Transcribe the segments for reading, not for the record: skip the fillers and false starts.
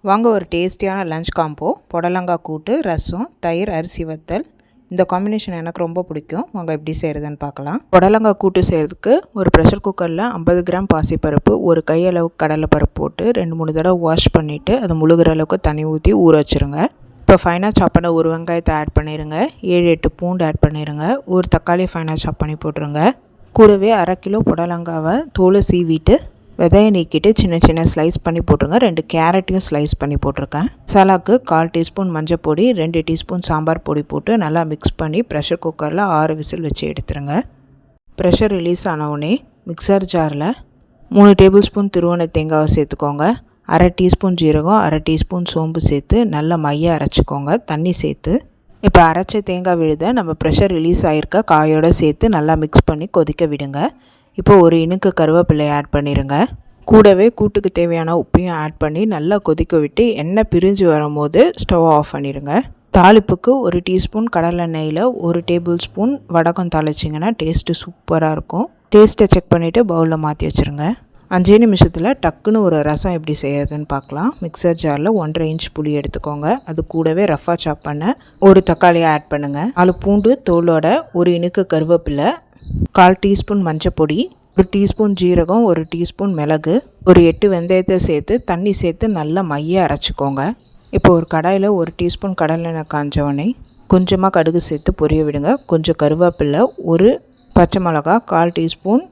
வாங்க ஒரு டேஸ்டியான லஞ்ச் காம்போ புடலங்காய் கூட்டு, ரசம், தயிர், அரிசி வத்தல். இந்த காம்பினேஷன் எனக்கு ரொம்ப பிடிக்கும். வாங்க எப்படி செய்கிறதுன்னு பார்க்கலாம். புடலங்காய் கூட்டு செய்கிறதுக்கு ஒரு ப்ரெஷர் குக்கரில் 50 கிராம் பாசிப்பருப்பு, ஒரு கையளவுக்கு கடலைப்பருப்பு போட்டு 2-3 தடவை வாஷ் பண்ணிவிட்டு அதை முழுகிற அளவுக்கு தண்ணி ஊற்றி ஊற வச்சுருங்க. இப்போ ஃபைனாக சாப் பண்ண ஒரு வெங்காயத்தை ஆட் பண்ணிடுங்க. 7-8 பூண்டு ஆட் பண்ணிடுங்க. ஒரு தக்காளி ஃபைனாக சாப் பண்ணி போட்டுருங்க. கூடவே 1/2 கிலோ புடலங்காவை தோலை சீவிட்டு விதையை நீக்கிட்டு சின்ன சின்ன ஸ்லைஸ் பண்ணி போட்டுருங்க. 2 கேரட்டையும் ஸ்லைஸ் பண்ணி போட்டிருக்கேன். மசாலாவுக்கு 1/4 டீஸ்பூன் மஞ்சள் பொடி, 2 டீஸ்பூன் சாம்பார் பொடி போட்டு நல்லா மிக்ஸ் பண்ணி ப்ரெஷர் குக்கரில் 6 விசில் வச்சு எடுத்துருங்க. ப்ரெஷர் ரிலீஸ் ஆனவுடனே மிக்சர் ஜாரில் 3 டேபிள் ஸ்பூன் துருவன தேங்காவை சேர்த்துக்கோங்க. 1/2 டீஸ்பூன் ஜீரகம், 1/2 டீஸ்பூன் சோம்பு சேர்த்து நல்லா மைய அரைச்சிக்கோங்க. தண்ணி சேர்த்து இப்போ அரைச்ச தேங்காய் விழுதை நம்ம ப்ரெஷர் ரிலீஸ் ஆகிருக்க காயோடு சேர்த்து நல்லா மிக்ஸ் பண்ணி கொதிக்க விடுங்க. இப்போ ஒரு இனுக்கு கருவேப்பிலையை ஆட் பண்ணிடுங்க. கூடவே கூட்டுக்கு தேவையான உப்பையும் ஆட் பண்ணி நல்லா கொதிக்க விட்டு எண்ணெய் பிரிஞ்சு வரும்போது ஸ்டவ் ஆஃப் பண்ணிடுங்க. தாளிப்புக்கு 1 டீஸ்பூன் கடலெண்ணெயில் 1 டேபிள் ஸ்பூன் வடகம் தாளிச்சிங்கன்னா டேஸ்ட்டு சூப்பராக இருக்கும். டேஸ்ட்டை செக் பண்ணிவிட்டு பவுலில் மாற்றி வச்சுருங்க. 5 நிமிஷத்தில் டக்குன்னு ஒரு ரசம் எப்படி செய்யறதுன்னு பார்க்கலாம். மிக்சர் ஜாரில் 1.5 இன்ச் புளி எடுத்துக்கோங்க. அது கூடவே ரஃபாக சாப் பண்ண ஒரு தக்காளியை ஆட் பண்ணுங்கள். 4 பூண்டு தோலோட, ஒரு இனுக்கு கருவேப்பிலை, 1/4 டீஸ்பூன் மஞ்சள் பொடி, 1 டீஸ்பூன் ஜீரகம், 1 டீஸ்பூன் மிளகு, ஒரு 8 வெந்தயத்தை சேர்த்து தண்ணி சேர்த்து நல்லா மைய அரைச்சிக்கோங்க. இப்போ ஒரு கடாயில் 1 டீஸ்பூன் கடலெண்ணெய் காஞ்சவொடனே கொஞ்சமாக கடுகு சேர்த்து பொரிய விடுங்க. கொஞ்சம் கருவேப்பிலை, ஒரு பச்சை மிளகா, 1/4 டீஸ்பூன்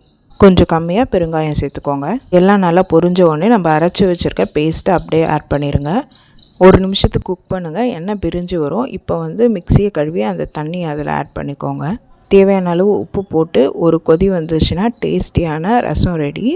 கொஞ்சம் கம்மியாக பெருங்காயம் சேர்த்துக்கோங்க. எல்லாம் நல்லா பொரிஞ்ச உடனே நம்ம அரைச்சி வச்சுருக்க பேஸ்ட்டை அப்படியே ஆட் பண்ணிடுங்க. 1 நிமிஷத்துக்கு குக் பண்ணுங்கள். எண்ணெய் பிரிஞ்சு வரும். இப்போ மிக்சியை கழுவி அந்த தண்ணி அதில் ஆட் பண்ணிக்கோங்க. தேவையான அளவு உப்பு போட்டு ஒரு கொதி வந்துச்சுன்னா டேஸ்டியான ரசம் ரெடி.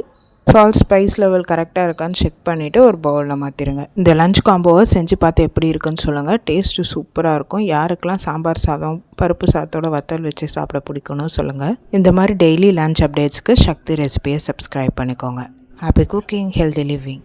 சால்ட் ஸ்பைஸ் லெவல் கரெக்டாக இருக்கான்னு செக் பண்ணிவிட்டு ஒரு பவுலில் மாற்றிடுங்க. இந்த லஞ்ச் காம்போவை செஞ்சு பார்த்து எப்படி இருக்குன்னு சொல்லுங்கள். டேஸ்ட்டு சூப்பராக இருக்கும். யாருக்கெல்லாம் சாம்பார் சாதம், பருப்பு சாதத்தோட வத்தல் வச்சு சாப்பிட பிடிக்கணும்னு சொல்லுங்கள். இந்த மாதிரி டெய்லி லஞ்ச் அப்டேட்ஸ்க்கு சக்தி ரெசிபியை சப்ஸ்கிரைப் பண்ணிக்கோங்க. Happy cooking, healthy living.